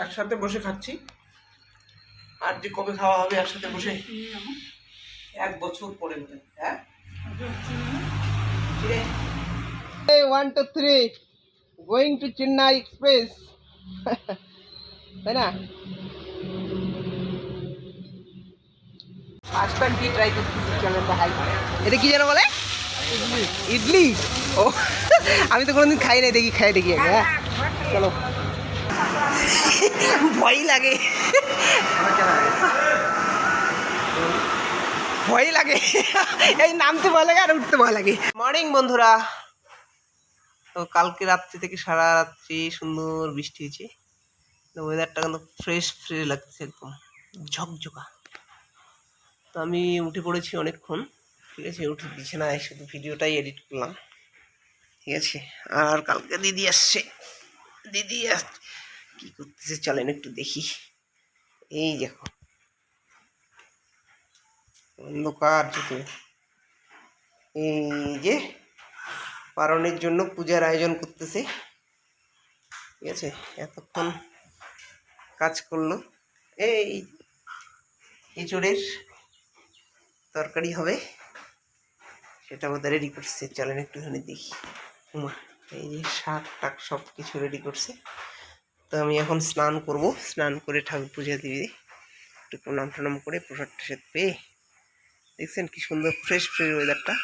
একসাথে বসে খাচ্ছি। আর যে কবে খাওয়া হবে একসাথে বসে, 1 বছর পরে বোধহয়। হ্যাঁ 1 2 3 গোয়িং টু চেন্নাই এক্সপ্রেস, তাই না? ফার্স্ট টাইম কি ট্রাই করতেছি, চলেন দেখাই। এটা কি যেন বলে? ইডলি। ও আমি তো কোনোদিন খাই নাই, দেখি খাই দেখি আগে। হ্যাঁ চলো। ভয় লাগে, ভয় লাগে, এই নামতে ভয় লাগে আর উঠতে ভয় লাগে। মর্নিং বন্ধুরা, তো কালকে রাত্রি থেকে সারা রাত্রি সুন্দর বৃষ্টি হয়েছে। ওয়েদারটা কিন্তু ফ্রেশ ফ্রেশ লাগছে, একদম ঝকঝকা। তো আমি উঠে পড়েছি অনেকক্ষণ, ঠিক আছে। উঠে বিছানায় শুধু ভিডিওটাই এডিট করলাম, ঠিক আছে। আর কালকে দিদি আসছে, দিদি কি করতেছে চলেন একটু দেখি। এই দেখো অন্ধকার যেতে, এই যে পারণের জন্য পূজার আয়োজন করতেছে, ঠিক আছে। এতক্ষণ কাজ করলো। এই এঁচড়ের তরকারি হবে, সেটা বোধহয় রেডি করছে, চলেন একটুখানি দেখি। এই যে শাক টাক সব কিছু রেডি করছে। তো আমি এখন স্নান করব, স্নান করে ঠাকুর পূজা দিয়ে একটু প্রণাম টনাম করে প্রসাদ টসাদ পেয়ে, দেখছেন কি সুন্দর ফ্রেশ ফ্রেশ ওয়েদারটা।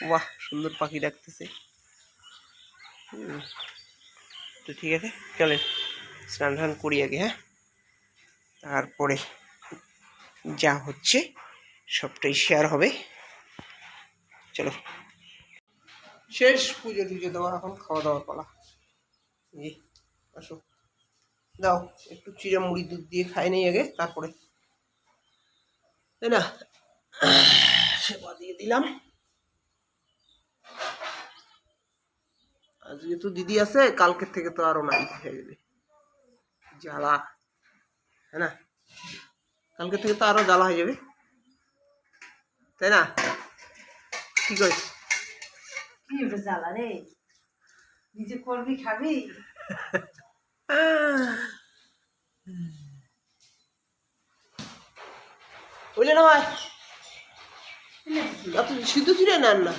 বাহ সুন্দর পাখি ডাকতেছে। তো ঠিক আছে চলেন স্নান টান করি আগে, হ্যাঁ, তারপরে যা হচ্ছে সবটাই শেয়ার হবে। চলো, শেষ পুজো টুজো দেওয়া, এখন খাওয়া দাওয়ার পালা। জি আসো, দাও একটু চিড়া মুড়ি দুধ দিয়ে খাই নেই আগে, তারপরে, তাই না? সেবা দিয়ে দিলাম। আজকে তো দিদি আছে, কালকের থেকে তো আরো নাই হয়ে যাবে জ্বালা, তাই না? কালকে থেকে তো আরো জ্বালা হয়ে যাবে, তাই না? কি করিস? কি ওটা জ্বালা রে, নিজে করবি খাবি। বুঝলে না ভাই, সিদ্ধ চিড়ে নেন না,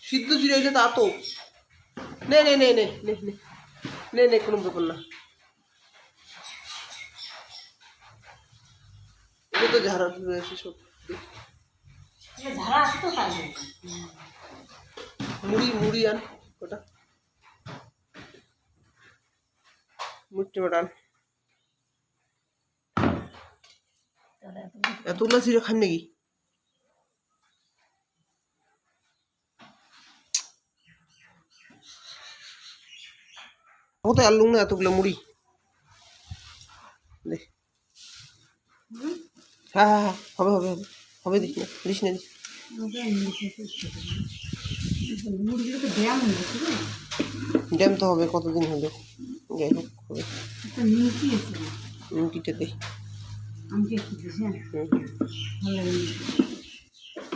সিদ্ধ চিড়ে হইলে তা তো নে নে নে নে নে নে নে নে, কোনো ব্যাপার না। এটা তো ঝাড়া রয়েছে সব, ঝাড়া আছে তো তাই মুড়ি মুড়ি আন ওটা, মুড়ি বাটান। এতগুলো চিড়ে খান নাকি? ও তো আলুং না এতগুলো মুড়ি। দেখ, হ্যাঁ হ্যাঁ হ্যাঁ, হবে হবে হবে হবে, দিস না দিস না দিস। ড্যাম তো হবে, কতদিন হলো, যাই হোক হবে। নিমকিটা দে,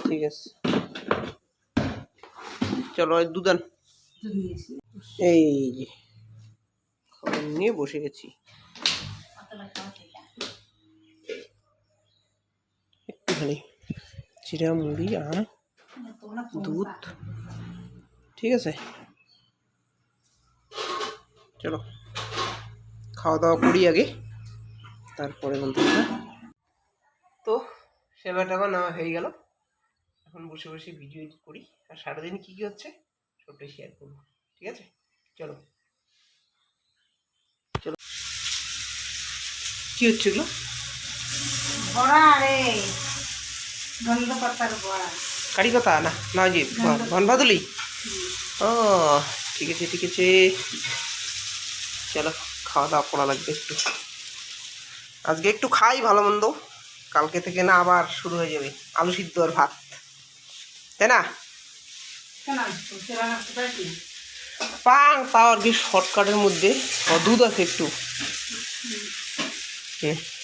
ঠিক আছে চলো দুধ আন। এই যে খাবার নিয়ে বসে গেছি, একটুখানি চিড়া মুড়ি আর দুধ, ঠিক আছে। চলো খাওয়া দাওয়া করি আগে, তারপরে বলতে। তো সেবা টেবা নেওয়া হয়ে গেল, এখন বসে বসে ভিডিও এডিট করি, আর সারাদিন কী কী হচ্ছে সবটাই শেয়ার করবো, ঠিক আছে। চলো চলো, কী হচ্ছে এগুলো? বড়া রে, গন্ধ পাতার বড়া। কারি কথা না না, জি ধন ভাদুলি। ও ঠিক আছে ঠিক আছে, চলো খাওয়া দাওয়া করা লাগবে একটু, আজকে একটু খাই ভালো মন্দ, কালকে থেকে না আবার শুরু হয়ে যাবে আলু সিদ্ধ আর ভাত, তাই না? পাং তাও আর কি শর্টকাটের মধ্যে, দুধ আছে একটু,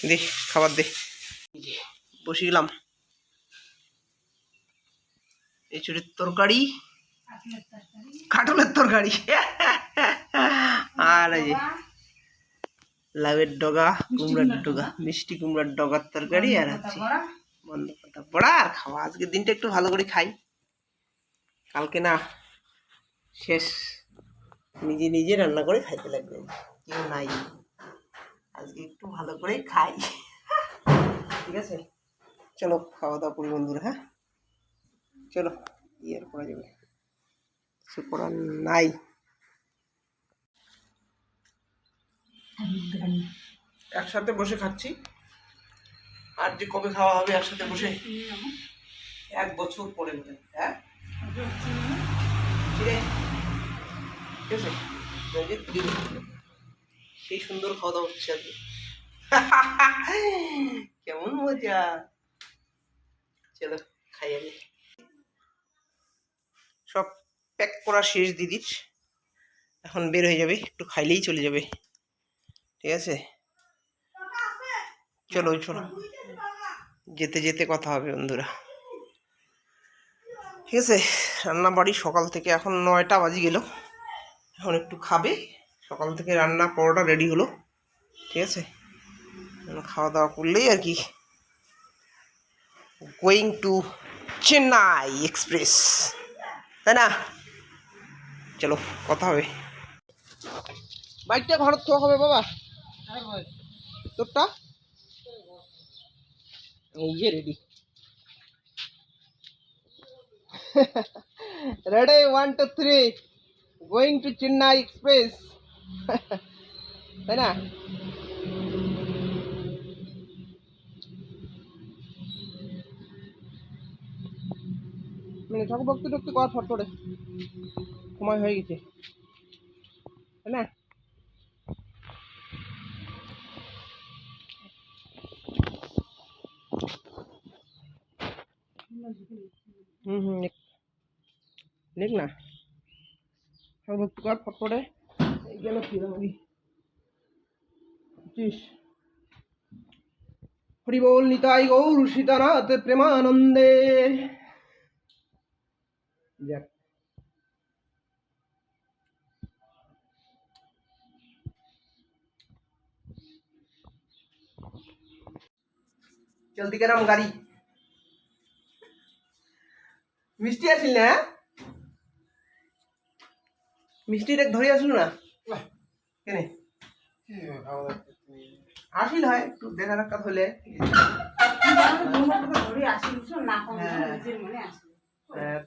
দে খাবার দে। বসে গেলাম, এঁচুড়ের তরকারি, কাটলের তরকারি, আর এই যে লাউয়ের ডগা, কুমড়ার ডগা, মিষ্টি কুমড়ার ডগার তরকারি আর হচ্ছে বন্ধ পাতা বড়া আর খাওয়া। আজকের দিনটা একটু ভালো করে খাই, কালকে না শেষ। নিজে নিজে রান্না করে খাইতে লাগবে, কেউ নাই। আজকে একটু ভালো করে খাই, ঠিক আছে? চলো খাওয়া দাওয়া করি বন্ধুরা। হ্যাঁ চলো, আর করা যাবে, কিছু করার নাই। একসাথে বসে খাচ্ছি, আর যে কবে খাওয়া হবে একসাথে বসে? 1 বছর পরে বোধ হয়। হ্যাঁ ঠিক আছে, সেই সুন্দর খাওয়া দাওয়া হচ্ছে আজকে। কেমন মজা! চলো খাই আগে। সব প্যাক করা শেষ দিদির, এখন বের হয়ে যাবে, একটু খাইলেই চলে যাবে, ঠিক আছে? চলো চলো, যেতে যেতে কথা হবে বন্ধুরা, ঠিক আছে? রান্না বাড়ি সকাল থেকে, এখন 9টা বাজে গেল, এখন একটু খাবে। সকাল থেকে রান্না পরোটা রেডি হলো, ঠিক আছে? খাওয়া দাওয়া করলেই আর কি, গোয়িং টু চেন্নাই এক্সপ্রেস, তাই না? চলো কথা হবে। বাইকটা ঘর তো হবে বাবা, তোরটা এই যে ready. Ready 1 2 3, going to Chennai express, তাই না? মানে ঠাকুর ভক্তি টক্তি কর ফট করে, সময় হয়ে গেছে, তাই না? দেখ না, ঠাকুর ভক্তি কর ফট করে, গেল ফিরে হরি বল নিতাই গৌর সীতানাথ প্রেমানন্দে। যাক, চলতি কেরাম গাড়ি, মিষ্টি আসিল না? মিষ্টি দেখ ধরে আসুন না কেনে আসিল হয়, একটু দেখা দেখা হলে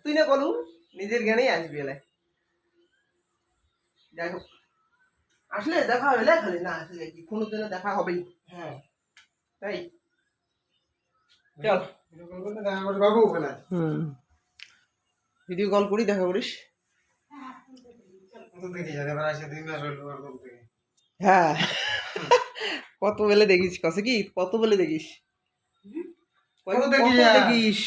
তুই না বলু নিজের জ্ঞানেই আসবি এলে। যাই হোক, আসলে দেখা হলে খালি না আসলে কি কোনো দিনে দেখা হবেই। হ্যাঁ তাই চল বাবু, ভিডিও কল করি, দেখা করিস। হ্যাঁ কত বেলে দেখিস, কসে কি কত বেলে দেখিস, কত দেখিস।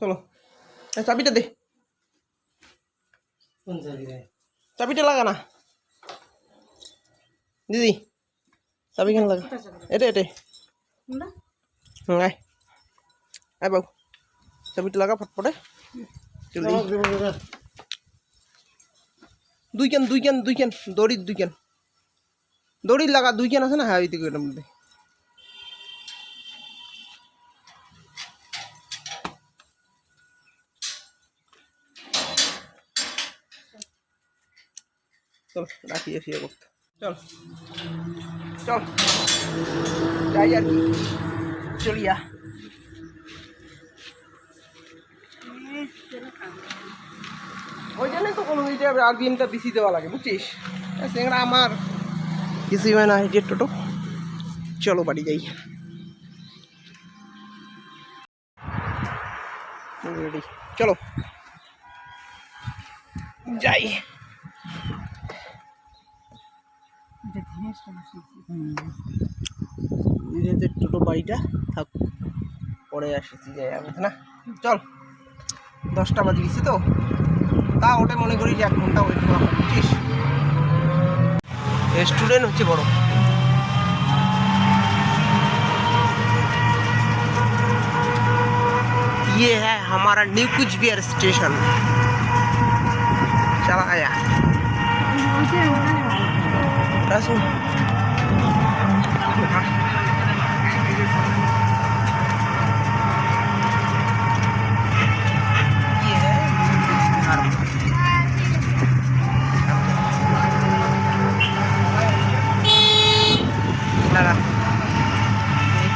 চলো চাবিটা দে, চাবিটা লাগা না দিদি, চাবি কেন লাগা? এটে এটে আয় আয় বাবু, চাবিটা লাগা ফটফটে। দুই কেন দড়ির দড়ির লাগা, 2 কেন আছে না? হ্যাঁ ওইদিকে এটার মধ্যে। চল রাখি এসে করতে, চল চল যাই আর কি, চলিয়া। ওই জন্যই তো কোনো আর দিনটা বেশি দেওয়া লাগে, বুঝছিস? সেখানে আমার কিছুই হয় না, হেঁটে টোটো। চলো বাড়ি যাই, চলো যাই। টোটো বাড়িটা থাক, পরে আসছি, যাই না? চল 10টা বাজে গেছি তো, তা ওটা মনে করি যে 1 ঘন্টা ওয়েট করা হয়, বুঝছিস? স্টুডেন্ট হচ্ছে বড়। ये है हमारा न्यू कुछ बिहार स्टेशन। चला आया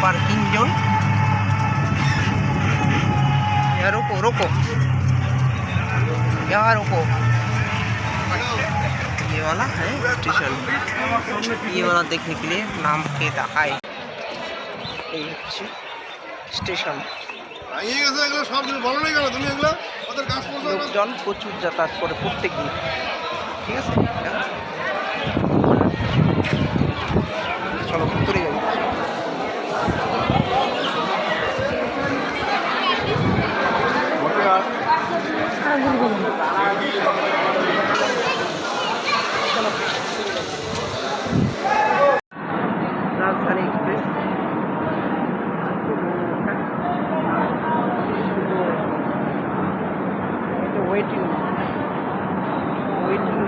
पार्किंग जोन। यार रुको रुको, यहाँ रुको। ये वाला है स्टेशन, ये वाला देखने के लिए नाम के দেখায় এই হচ্ছে স্টেশন। লোকজন প্রচুর যাতায়াত করে প্রত্যেক দিন, ঠিক আছে। চলো ভিতরে যাই। राजधानी एक्सप्रेस ওয়েটিং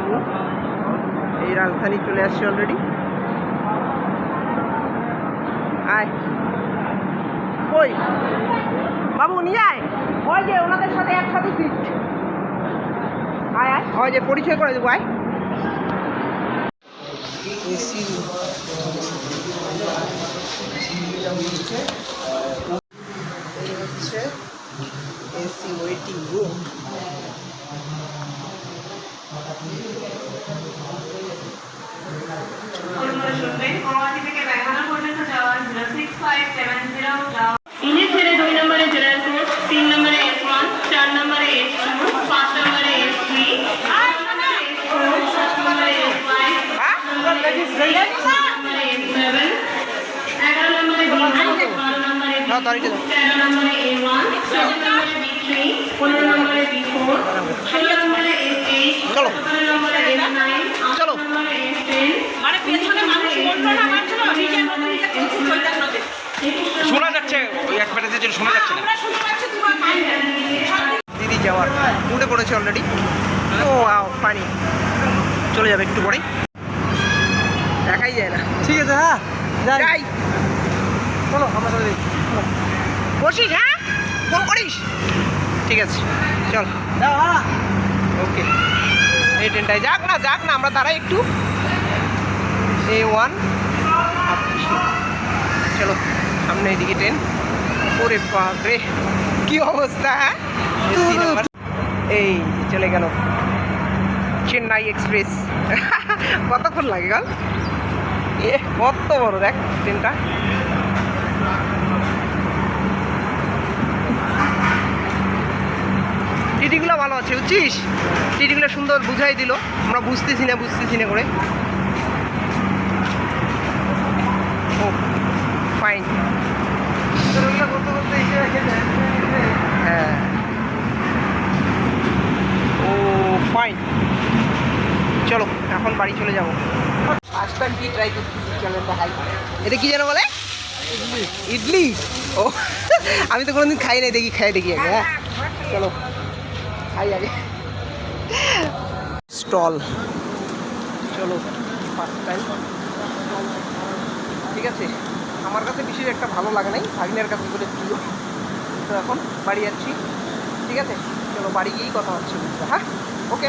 রুম। এই রাজধানী চলে আসছে অলরেডি। আয় কই বাবু, নিয়ে আয়। ওই যে ওনাদের সাথে একসাথে সিট। আয় আয়, ওই যে পরিচয় করে দেবো। আয় এসি হচ্ছে এসি ওয়েটিং রুম। ইনি ছেড়ে 2 নম্বরে জেনারেল কোচ, 3 নম্বরে S1, 4 নম্বরে S2, 5 নম্বরে S3, 8 নম্বরে S4, 7 নম্বরে S5, 8 নম্বরে S7, 11 নম্বরে B1, 12 নম্বরে B2, 13 নম্বরে A1, 14 নম্বরে B3, 15 নম্বরে B4, 16 নম্বরে S8, 17 নম্বরে S9, 18 নম্বরে S10, মানে পেছনে মানুষ বলতো না, মানুষ নিজের মতো নিজে চলতে শোনা যাচ্ছে, ওই এক প্যাটেজের জন্য শোনা যাচ্ছে না। দিদি যাওয়ার উঠে পড়েছে অলরেডি। ও পানি চলে যাবে একটু পরেই, দেখাই যায় না। ঠিক আছে, হ্যাঁ যাই, চলো আমরা চলে যাই। বসিস, হ্যাঁ ফোন করিস, ঠিক আছে চল। ওকে, এই ট্রেনটায় যাক না আমরা দাঁড়াই একটু। A1 চলো সামনে এইদিকে ট্রেন। ওরে বাপরে কি অবস্থা, হ্যাঁ এই চলে গেল চেন্নাই এক্সপ্রেস। কতক্ষণ লাগে গেল, এ কত বড় দেখ ট্রেনটা। টিটিগুলো ভালো আছে বুঝছিস, টিটিগুলো সুন্দর বুঝাই দিল, আমরা বুঝতেছি না করে। ও ফাইন, হ্যাঁ ও ফাইন। চলো এখন বাড়ি চলে যাবো। ফার্স্ট টাইম কি ট্রাই করতেছি, চলো দেখাই। এটা কি যেন বলে, ইডলি। ও আমি তো কোনোদিন খাই নাই, দেখি খাই দেখি আগে। হ্যাঁ চলো খাই আগে। স্টল, চলো ফার্স্ট টাইম। ঠিক আছে, আমার কাছে বিশেষ একটা ভালো লাগে নাই, ভাগিনার কাছে বলে প্রিয়। তো এখন বাড়ি যাচ্ছি, ঠিক আছে চলো বাড়ি গিয়েই কথা হচ্ছে বুঝতে। হ্যাঁ ওকে,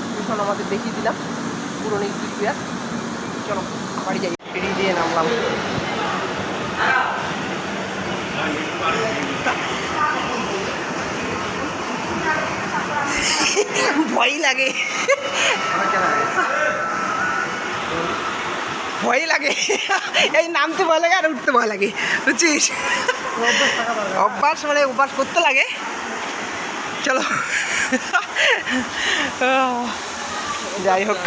স্টেশন আমাদের দেখিয়ে দিলাম পুরনো কুচবিহার। চলো বাড়ি যাই, ফেরি দিয়ে নামলাম। ভয় লাগে, এই নামতে ভয় লাগে আর উঠতে ভয় লাগে বুঝছিস। অভ্যাস মানে অভ্যাস করতে লাগে। চলো যাই হোক।